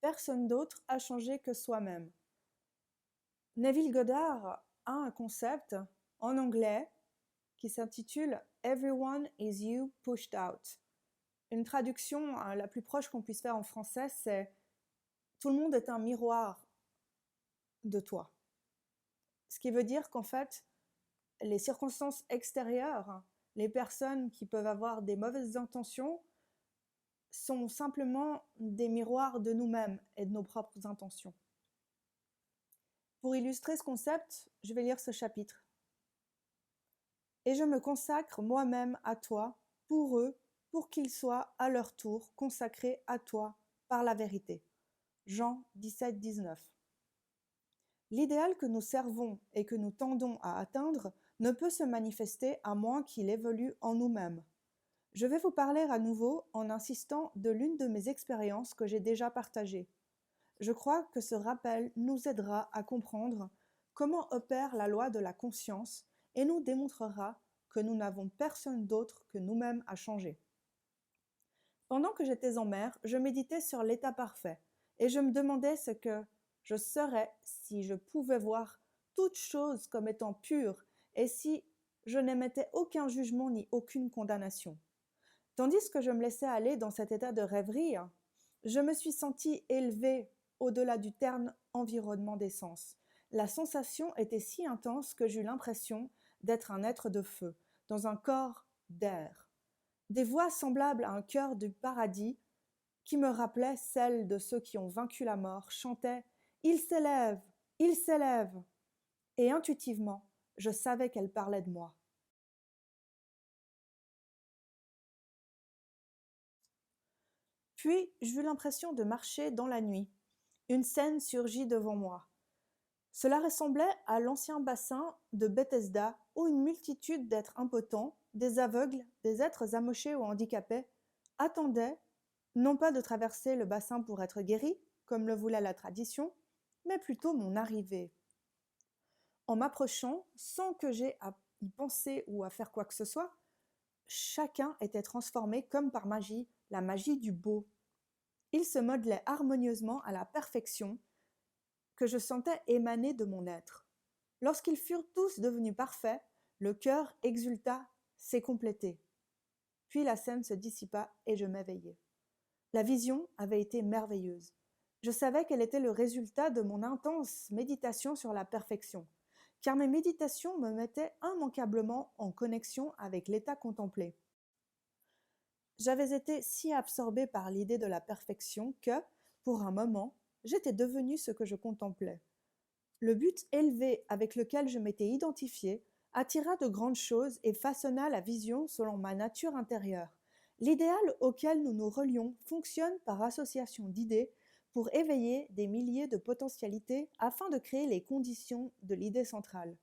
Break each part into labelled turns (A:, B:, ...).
A: personne d'autre a changé que soi-même. Neville Goddard a un concept en anglais qui s'intitule Everyone is you pushed out. Une traduction la plus proche qu'on puisse faire en français, c'est tout le monde est un miroir de toi. Ce qui veut dire qu'en fait, les circonstances extérieures, les personnes qui peuvent avoir des mauvaises intentions, sont simplement des miroirs de nous-mêmes et de nos propres intentions. Pour illustrer ce concept, je vais lire ce chapitre. Et je me consacre moi-même à toi, pour eux, pour qu'ils soient à leur tour consacrés à toi par la vérité. Jean 17, 19. L'idéal que nous servons et que nous tendons à atteindre ne peut se manifester à moins qu'il évolue en nous-mêmes. Je vais vous parler à nouveau en insistant de l'une de mes expériences que j'ai déjà partagées. Je crois que ce rappel nous aidera à comprendre comment opère la loi de la conscience et nous démontrera que nous n'avons personne d'autre que nous-mêmes à changer. Pendant que j'étais en mer, je méditais sur l'état parfait et je me demandais ce que je serais si je pouvais voir toute chose comme étant pure et si je n'émettais aucun jugement ni aucune condamnation. Tandis que je me laissais aller dans cet état de rêverie, je me suis sentie élevée au-delà du terne environnement des sens. La sensation était si intense que j'eus l'impression d'être un être de feu, dans un corps d'air. Des voix semblables à un chœur du paradis, qui me rappelaient celles de ceux qui ont vaincu la mort, chantaient « Il s'élève, il s'élève !» Et intuitivement, je savais qu'elles parlaient de moi. Puis, j'eus l'impression de marcher dans la nuit. Une scène surgit devant moi. Cela ressemblait à l'ancien bassin de Bethesda où une multitude d'êtres impotents, des aveugles, des êtres amochés ou handicapés, attendaient, non pas de traverser le bassin pour être guéris, comme le voulait la tradition, mais plutôt mon arrivée. En m'approchant, sans que j'aie à y penser ou à faire quoi que ce soit, chacun était transformé comme par magie, la magie du beau. Ils se modelaient harmonieusement à la perfection que je sentais émaner de mon être. Lorsqu'ils furent tous devenus parfaits, le cœur exulta, c'est complété. Puis la scène se dissipa et je m'éveillai. La vision avait été merveilleuse. Je savais qu'elle était le résultat de mon intense méditation sur la perfection, car mes méditations me mettaient immanquablement en connexion avec l'état contemplé. J'avais été si absorbée par l'idée de la perfection que, pour un moment, j'étais devenue ce que je contemplais. Le but élevé avec lequel je m'étais identifiée attira de grandes choses et façonna la vision selon ma nature intérieure. L'idéal auquel nous nous relions fonctionne par association d'idées pour éveiller des milliers de potentialités afin de créer les conditions de l'idée centrale.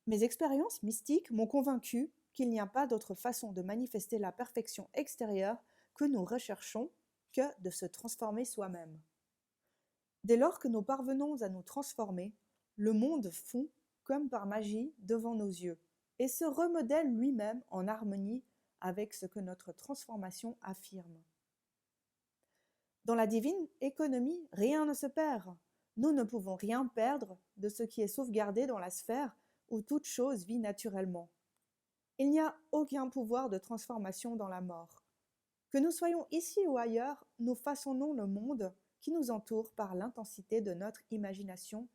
A: Mes expériences mystiques m'ont convaincu qu'il n'y a pas d'autre façon de manifester la perfection extérieure que nous recherchons que de se transformer soi-même. Dès lors que nous parvenons à nous transformer, le monde fond, comme par magie, devant nos yeux, et se remodèle lui-même en harmonie avec ce que notre transformation affirme. Dans la divine économie, rien ne se perd. Nous ne pouvons rien perdre de ce qui est sauvegardé dans la sphère où toute chose vit naturellement. Il n'y a aucun pouvoir de transformation dans la mort. Que nous soyons ici ou ailleurs, nous façonnons le monde qui nous entoure par l'intensité de notre imagination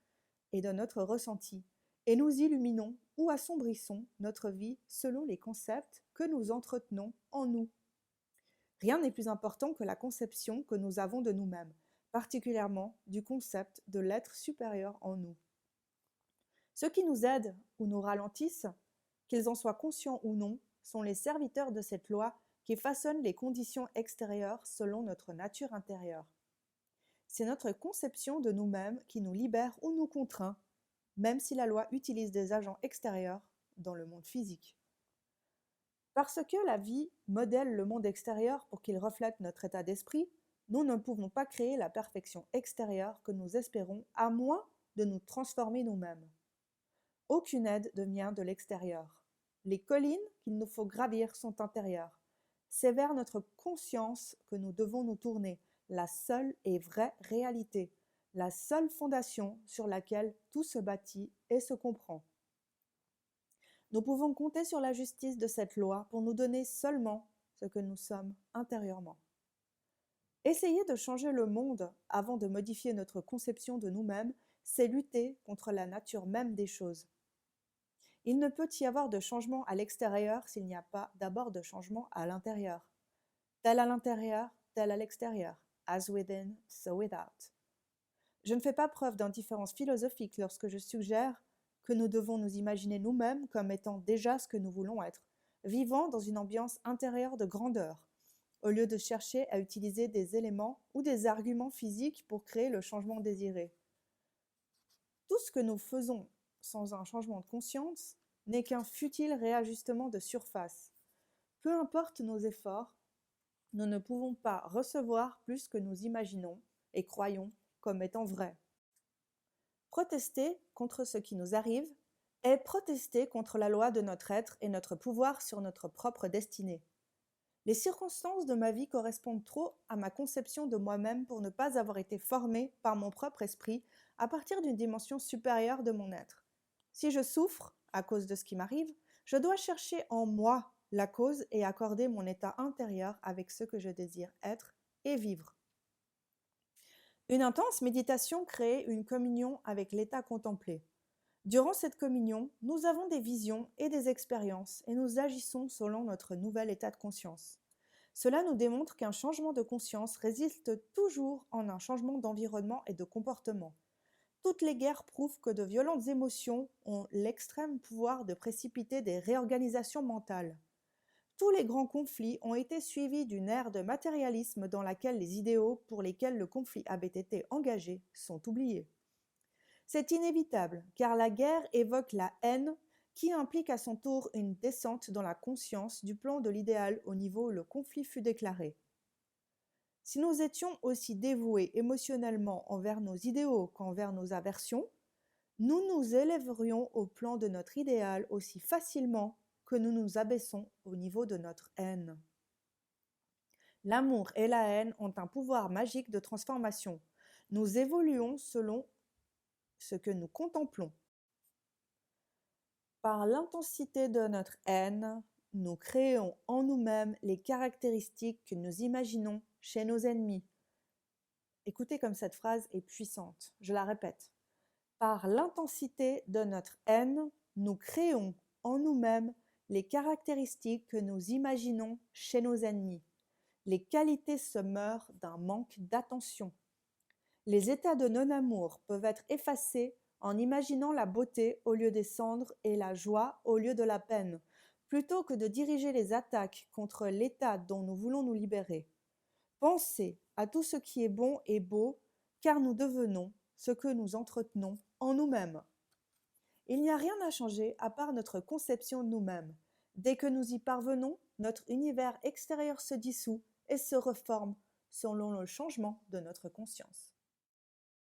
A: et de notre ressenti, et nous illuminons ou assombrissons notre vie selon les concepts que nous entretenons en nous. Rien n'est plus important que la conception que nous avons de nous-mêmes, particulièrement du concept de l'être supérieur en nous. Ceux qui nous aident ou nous ralentissent, qu'ils en soient conscients ou non, sont les serviteurs de cette loi qui façonne les conditions extérieures selon notre nature intérieure. C'est notre conception de nous-mêmes qui nous libère ou nous contraint, même si la loi utilise des agents extérieurs dans le monde physique. Parce que la vie modèle le monde extérieur pour qu'il reflète notre état d'esprit, nous ne pouvons pas créer la perfection extérieure que nous espérons à moins de nous transformer nous-mêmes. Aucune aide ne vient de l'extérieur. Les collines qu'il nous faut gravir sont intérieures. C'est vers notre conscience que nous devons nous tourner. la seule et vraie réalité, la seule fondation sur laquelle tout se bâtit et se comprend. Nous pouvons compter sur la justice de cette loi pour nous donner seulement ce que nous sommes intérieurement. Essayer de changer le monde avant de modifier notre conception de nous-mêmes, c'est lutter contre la nature même des choses. Il ne peut y avoir de changement à l'extérieur s'il n'y a pas d'abord de changement à l'intérieur. Tel à l'intérieur, tel à l'extérieur. As within, so without. Je ne fais pas preuve d'indifférence philosophique lorsque je suggère que nous devons nous imaginer nous-mêmes comme étant déjà ce que nous voulons être, vivant dans une ambiance intérieure de grandeur, au lieu de chercher à utiliser des éléments ou des arguments physiques pour créer le changement désiré. Tout ce que nous faisons sans un changement de conscience n'est qu'un futile réajustement de surface. Peu importe nos efforts, nous ne pouvons pas recevoir plus que nous imaginons et croyons comme étant vrai. Protester contre ce qui nous arrive est protester contre la loi de notre être et notre pouvoir sur notre propre destinée. Les circonstances de ma vie correspondent trop à ma conception de moi-même pour ne pas avoir été formée par mon propre esprit à partir d'une dimension supérieure de mon être. Si je souffre à cause de ce qui m'arrive, je dois chercher en moi la cause et accorder mon état intérieur avec ce que je désire être et vivre. Une intense méditation crée une communion avec l'état contemplé. Durant cette communion, nous avons des visions et des expériences et nous agissons selon notre nouvel état de conscience. Cela nous démontre qu'un changement de conscience résiste toujours en un changement d'environnement et de comportement. Toutes les guerres prouvent que de violentes émotions ont l'extrême pouvoir de précipiter des réorganisations mentales. Tous les grands conflits ont été suivis d'une ère de matérialisme dans laquelle les idéaux pour lesquels le conflit avait été engagé sont oubliés. C'est inévitable, car la guerre évoque la haine qui implique à son tour une descente dans la conscience du plan de l'idéal au niveau où le conflit fut déclaré. Si nous étions aussi dévoués émotionnellement envers nos idéaux qu'envers nos aversions, nous nous élèverions au plan de notre idéal aussi facilement que nous nous abaissons au niveau de notre haine. L'amour et la haine ont un pouvoir magique de transformation. Nous évoluons selon ce que nous contemplons. Par l'intensité de notre haine, nous créons en nous-mêmes les caractéristiques que nous imaginons chez nos ennemis. Écoutez comme cette phrase est puissante, je la répète. Par l'intensité de notre haine, nous créons en nous-mêmes les caractéristiques que nous imaginons chez nos ennemis. Les qualités se meurent d'un manque d'attention. Les états de non-amour peuvent être effacés en imaginant la beauté au lieu des cendres et la joie au lieu de la peine, plutôt que de diriger les attaques contre l'état dont nous voulons nous libérer. Pensez à tout ce qui est bon et beau, car nous devenons ce que nous entretenons en nous-mêmes. Il n'y a rien à changer à part notre conception de nous-mêmes. Dès que nous y parvenons, notre univers extérieur se dissout et se reforme selon le changement de notre conscience.